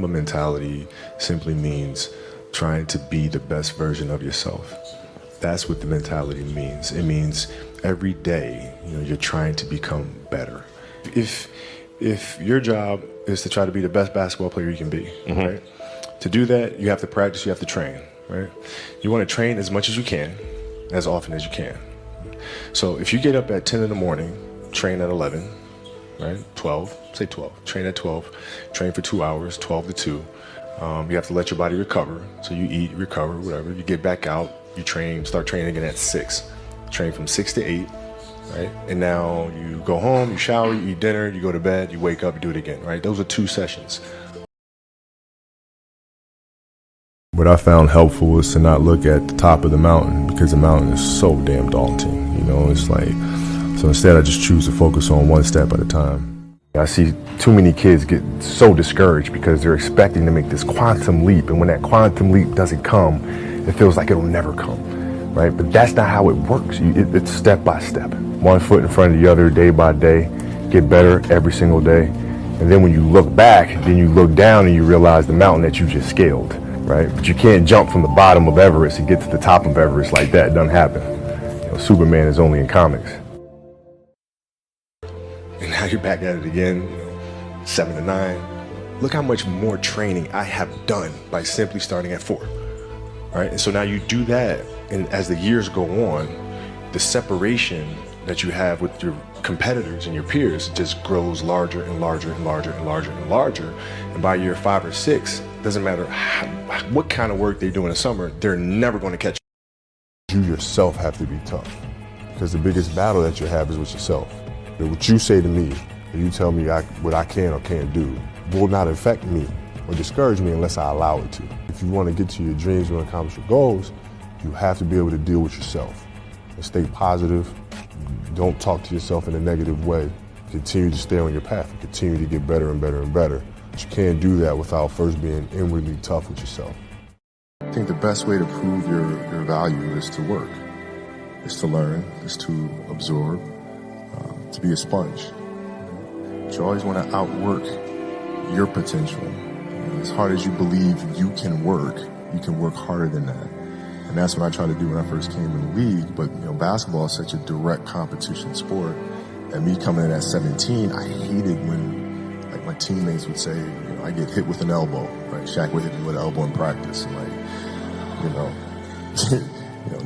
Mentality simply means trying to be the best version of yourself. That's what the mentality means. It means every day, you're trying to become better. If your job is to try to be the best basketball player you can be, right? To do that, you have to practice, you have to train, right? You want to train as much as you can, as often as you can. So if you get up at 10 in the morning, train at 11, right? 12, say 12, train at 12, train for 2 hours, 12 to 2. You have to let your body recover. So you eat, recover, whatever. You get back out, you train, start training again at 6. Train from 6 to 8, right? And now you go home, you shower, you eat dinner, you go to bed, you wake up, you do it again, right? Those are 2 sessions. What I found helpful is to not look at the top of the mountain, because the mountain is so damn daunting. It's like, so instead I just choose to focus on one step at a time. I see too many kids get so discouraged because they're expecting to make this quantum leap, and when that quantum leap doesn't come, it feels like it'll never come, right? But that's not how it works. It's step by step, one foot in front of the other, day by day, get better every single day. And then when you look back, then you look down and you realize the mountain that you just scaled, right? But you can't jump from the bottom of Everest and get to the top of Everest like that. It doesn't happen. Superman is only in comics. And now you're back at it again, 7 to 9. Look how much more training I have done by simply starting at 4, right? And so now you do that, and as the years go on, the separation that you have with your competitors and your peers just grows larger and larger and larger and larger and larger. And by year 5 or 6, doesn't matter what kind of work they do in the summer, they're never going to catch you. You yourself have to be tough, because the biggest battle that you have is with yourself. What you say to me, or you tell me what I can or can't do, will not affect me or discourage me unless I allow it to. If you want to get to your dreams and accomplish your goals, you have to be able to deal with yourself and stay positive. Don't talk to yourself in a negative way. Continue to stay on your path and continue to get better and better and better. But you can't do that without first being inwardly tough with yourself. I think the best way to prove your value is to work, is to learn, is to absorb, to be a sponge. But you always want to outwork your potential. As hard as you believe you can work harder than that. And that's what I tried to do when I first came in the league. But basketball is such a direct competition sport. And me coming in at 17, I hated when my teammates would say, I get hit with an elbow. Right? Shaq would hit me with an elbow in practice. And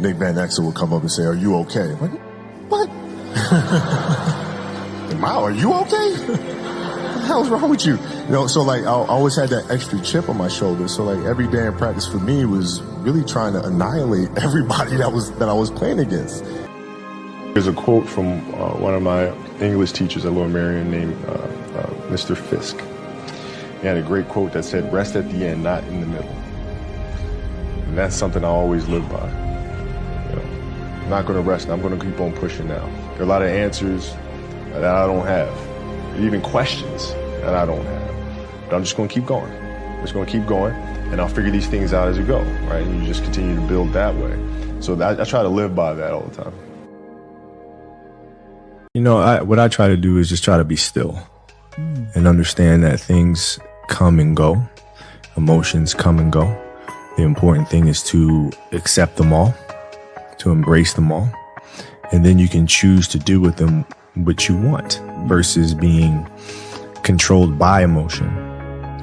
Nick Van Exel would come up and say, "Are you okay?" I'm like, what? Are you okay? What the hell's wrong with you? So I always had that extra chip on my shoulder. So every day in practice for me was really trying to annihilate everybody that I was playing against. There's a quote from one of my English teachers at Lower Merion named Mr. Fisk. He had a great quote that said, "Rest at the end, not in the middle." And that's something I always live by. I'm not going to rest. I'm going to keep on pushing now. There are a lot of answers that I don't have, even questions that I don't have. But I'm just going to keep going. I'm just going to keep going, and I'll figure these things out as you go, right? And you just continue to build that way. So I try to live by that all the time. What I try to do is just try to be still and understand that things come and go. Emotions come and go. The important thing is to accept them all, to embrace them all, and then you can choose to do with them what you want versus being controlled by emotion.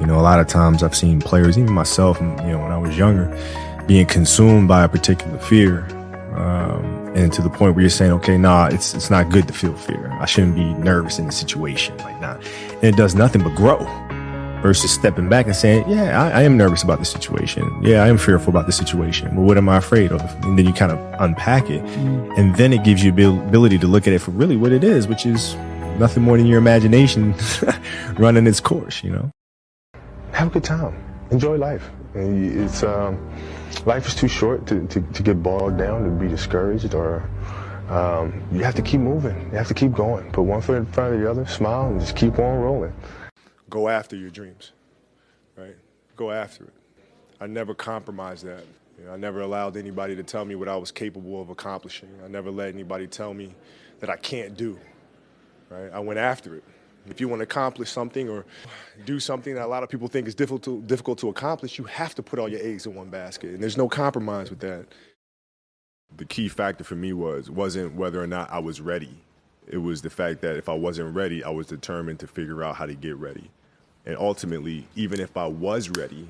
A lot of times I've seen players, even myself, when I was younger, being consumed by a particular fear, and to the point where you're saying, okay, it's not good to feel fear. I shouldn't be nervous in the situation, and it does nothing but grow. Versus stepping back and saying, yeah, I am nervous about the situation. Yeah, I am fearful about the situation. But what am I afraid of? And then you kind of unpack it. And then it gives you the ability to look at it for really what it is, which is nothing more than your imagination running its course, Have a good time. Enjoy life. It's life is too short to get bogged down, to be discouraged, or you have to keep moving. You have to keep going. Put one foot in front of the other, smile, and just keep on rolling. Go after your dreams, right? Go after it. I never compromised that. I never allowed anybody to tell me what I was capable of accomplishing. I never let anybody tell me that I can't do, right? I went after it. If you want to accomplish something or do something that a lot of people think is difficult to accomplish, you have to put all your eggs in one basket, and there's no compromise with that. The key factor for me wasn't whether or not I was ready. It was the fact that if I wasn't ready, I was determined to figure out how to get ready. And ultimately, even if I was ready,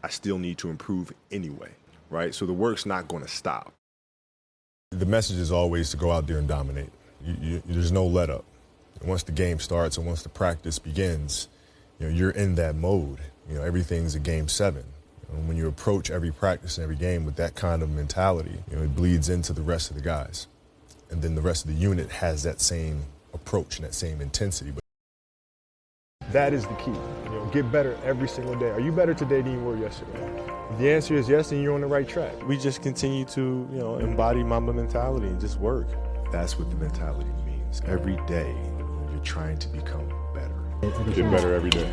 I still need to improve anyway, right? So the work's not going to stop. The message is always to go out there and dominate. There's no let up. Once the game starts and once the practice begins, you're in that mode. Everything's a game 7. And when you approach every practice and every game with that kind of mentality, it bleeds into the rest of the guys. And then the rest of the unit has that same approach and that same intensity. That is the key. Get better every single day. Are you better today than you were yesterday? If the answer is yes, then you're on the right track. We just continue to, embody Mamba mentality and just work. That's what the mentality means. Every day, you're trying to become better. Get better every day.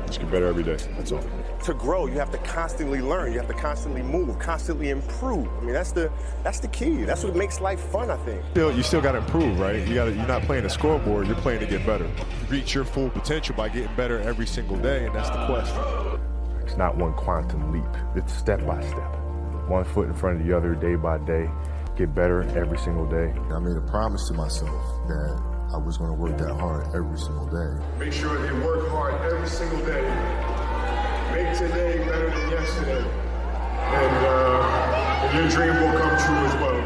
Just get better every day. That's all. To grow, you have to constantly learn. You have to constantly move, constantly improve. I mean, that's the key. That's what makes life fun, I think. You still got to improve, right? You're not playing a scoreboard. You're playing to get better. Reach your full potential by getting better every single day, and that's the question. It's not one quantum leap. It's step by step. One foot in front of the other, day by day. Get better every single day. I made a promise to myself that I was going to work that hard every single day. Make sure they work hard every single day. Make today better than yesterday. And your dream will come true as well.